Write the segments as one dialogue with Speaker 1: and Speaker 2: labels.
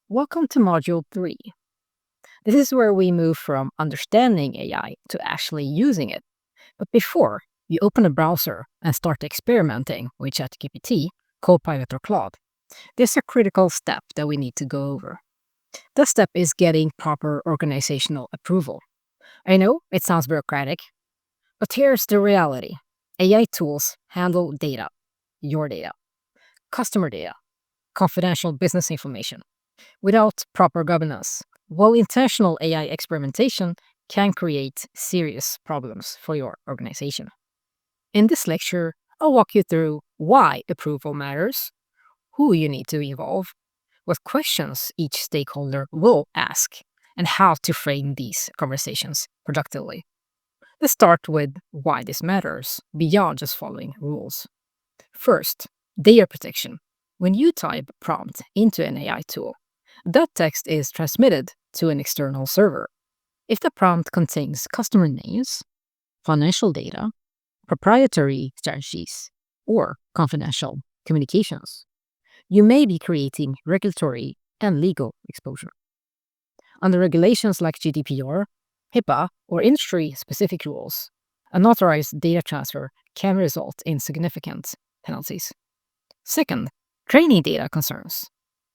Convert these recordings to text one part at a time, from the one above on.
Speaker 1: Welcome to Module 3. This is where we move from understanding AI to actually using it. But before you open a browser and start experimenting with ChatGPT, Copilot, or Claude, there's a critical step that we need to go over. The step is getting proper organizational approval. I know it sounds bureaucratic, but here's the reality. AI tools handle data, your data, customer data, confidential business information. Without proper governance, well-intentional AI experimentation can create serious problems for your organization. In this lecture, I'll walk you through why approval matters, who you need to involve, what questions each stakeholder will ask, and how to frame these conversations productively. Let's start with why this matters, beyond just following rules. First, data protection. When you type a prompt into an AI tool, that text is transmitted to an external server. If the prompt contains customer names, financial data, proprietary strategies, or confidential communications, you may be creating regulatory and legal exposure. Under regulations like GDPR, HIPAA, or industry-specific rules, unauthorized data transfer can result in significant penalties. Second, training data concerns.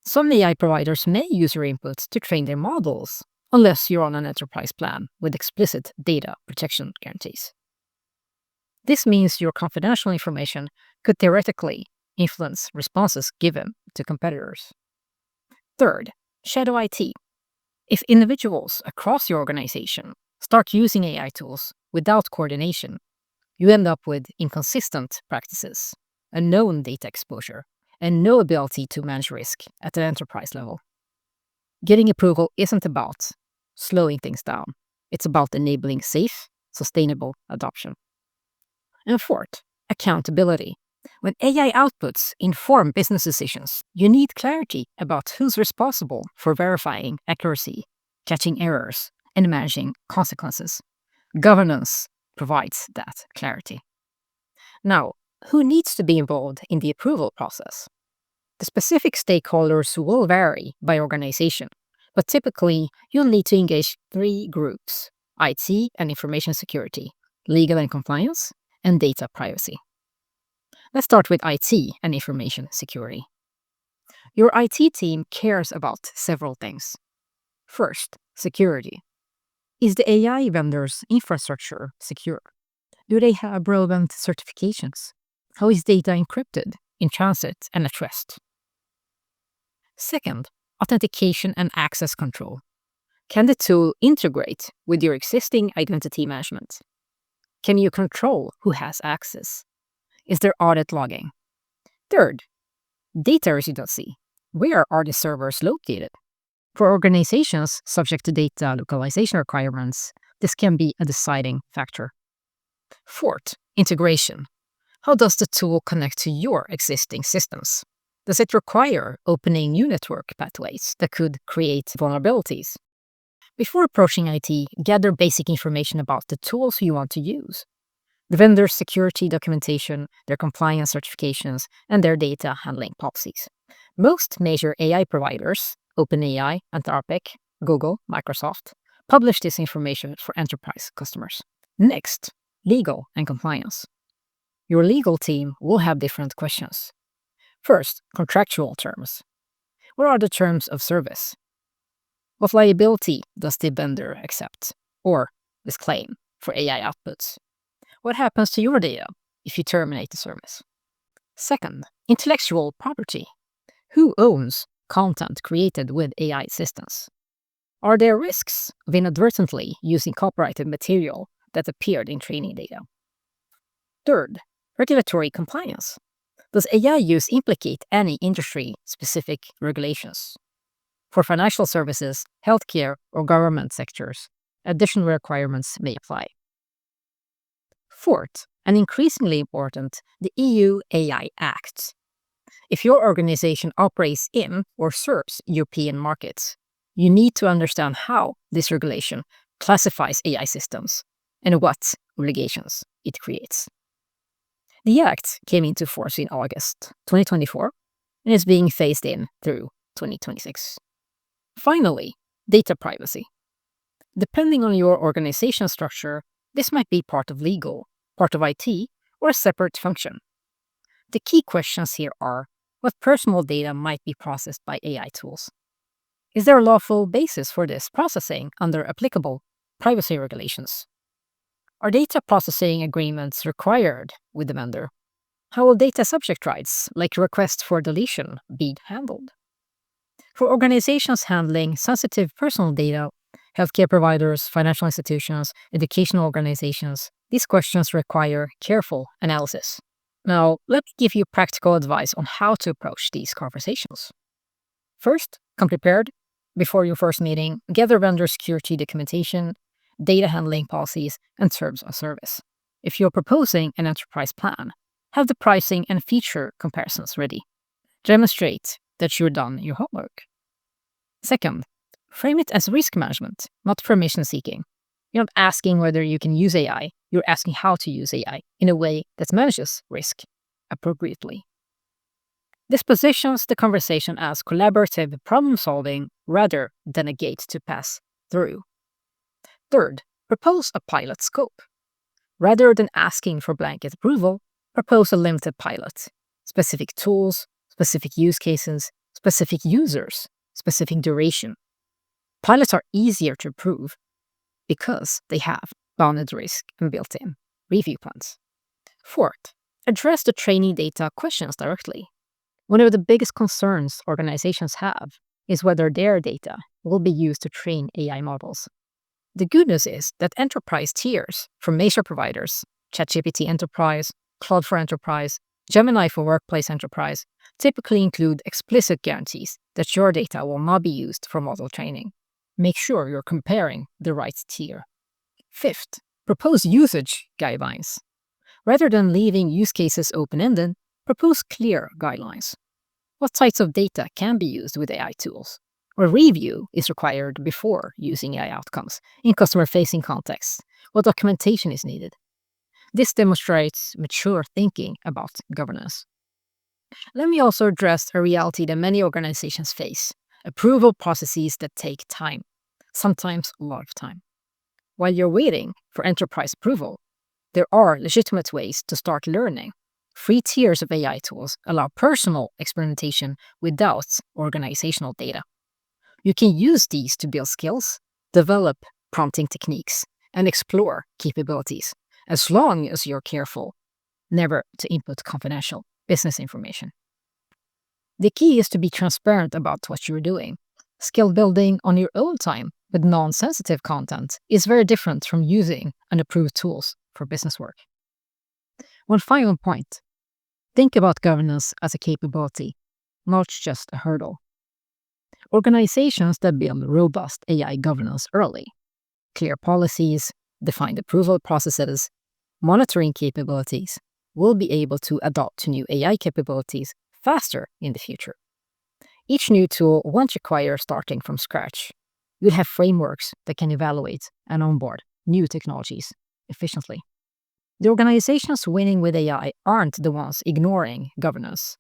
Speaker 1: Some AI providers may use your inputs to train their models, unless you're on an enterprise plan with explicit data protection guarantees. This means your confidential information could theoretically influence responses given to competitors. Third, shadow IT. If individuals across your organization start using AI tools without coordination, you end up with inconsistent practices, unknown data exposure, and no ability to manage risk at an enterprise level. Getting approval isn't about slowing things down. It's about enabling safe, sustainable adoption. And fourth, accountability. When AI outputs inform business decisions, you need clarity about who's responsible for verifying accuracy, catching errors, and managing consequences. Governance provides that clarity. Now, who needs to be involved in the approval process? The specific stakeholders will vary by organization, but typically you'll need to engage 3 groups: IT and information security, legal and compliance, and data privacy. Let's start with IT and information security. Your IT team cares about several things. First, security. Is the AI vendor's infrastructure secure? Do they have relevant certifications? How is data encrypted, in transit, and at rest? Second, authentication and access control. Can the tool integrate with your existing identity management? Can you control who has access? Is there audit logging? Third, data residency. Where are the servers located? For organizations subject to data localization requirements, this can be a deciding factor. Fourth, integration. How does the tool connect to your existing systems? Does it require opening new network pathways that could create vulnerabilities? Before approaching IT, gather basic information about the tools you want to use. The vendor's security documentation, their compliance certifications, and their data handling policies. Most major AI providers, OpenAI, Anthropic, Google, Microsoft, publish this information for enterprise customers. Next, legal and compliance. Your legal team will have different questions. First, contractual terms. What are the terms of service? What liability does the vendor accept or disclaim for AI outputs? What happens to your data if you terminate the service? Second, intellectual property. Who owns content created with AI assistance? Are there risks of inadvertently using copyrighted material that appeared in training data? Third, regulatory compliance. Does AI use implicate any industry-specific regulations? For financial services, healthcare, or government sectors, additional requirements may apply. Fourth, and increasingly important, the EU AI Act. If your organization operates in or serves European markets, you need to understand how this regulation classifies AI systems and what obligations it creates. The Act came into force in August 2024 and is being phased in through 2026. Finally, data privacy. Depending on your organization structure, this might be part of legal, part of IT, or a separate function. The key questions here are what personal data might be processed by AI tools. Is there a lawful basis for this processing under applicable privacy regulations? Are data processing agreements required with the vendor? How will data subject rights, like requests for deletion, be handled? For organizations handling sensitive personal data, healthcare providers, financial institutions, educational organizations, these questions require careful analysis. Now, let me give you practical advice on how to approach these conversations. First, come prepared. Before your first meeting, gather vendor security documentation, data handling policies, and terms of service. If you're proposing an enterprise plan, have the pricing and feature comparisons ready. Demonstrate that you've done your homework. Second, frame it as risk management, not permission seeking. You're not asking whether you can use AI, you're asking how to use AI in a way that manages risk appropriately. This positions the conversation as collaborative problem solving rather than a gate to pass through. Third, propose a pilot scope. Rather than asking for blanket approval, propose a limited pilot. Specific tools, specific use cases, specific users, specific duration. Pilots are easier to approve because they have bounded risk and built-in review plans. Fourth, address the training data questions directly. One of the biggest concerns organizations have is whether their data will be used to train AI models. The good news is that enterprise tiers from major providers, ChatGPT Enterprise, Claude for Enterprise, Gemini for Workplace Enterprise, typically include explicit guarantees that your data will not be used for model training. Make sure you're comparing the right tier. Fifth, propose usage guidelines. Rather than leaving use cases open-ended, propose clear guidelines. What types of data can be used with AI tools? What review is required before using AI outcomes in customer-facing contexts? What documentation is needed? This demonstrates mature thinking about governance. Let me also address a reality that many organizations face: approval processes that take time, sometimes a lot of time. While you're waiting for enterprise approval, there are legitimate ways to start learning. Free tiers of AI tools allow personal experimentation without organizational data. You can use these to build skills, develop prompting techniques, and explore capabilities, as long as you're careful never to input confidential business information. The key is to be transparent about what you're doing. Skill building on your own time with non-sensitive content is very different from using unapproved tools for business work. One final point: think about governance as a capability, not just a hurdle. Organizations that build robust AI governance early, clear policies, defined approval processes, monitoring capabilities, will be able to adopt new AI capabilities faster in the future. Each new tool won't require starting from scratch. You'll have frameworks that can evaluate and onboard new technologies efficiently. The organizations winning with AI aren't the ones ignoring governance.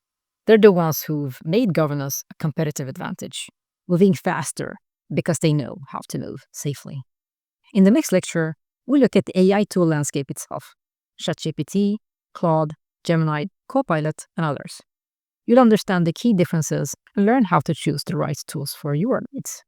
Speaker 1: They're the ones who've made governance a competitive advantage, moving faster because they know how to move safely. In the next lecture, we'll look at the AI tool landscape itself: ChatGPT, Claude, Gemini, Copilot, and others. You'll understand the key differences and learn how to choose the right tools for your needs.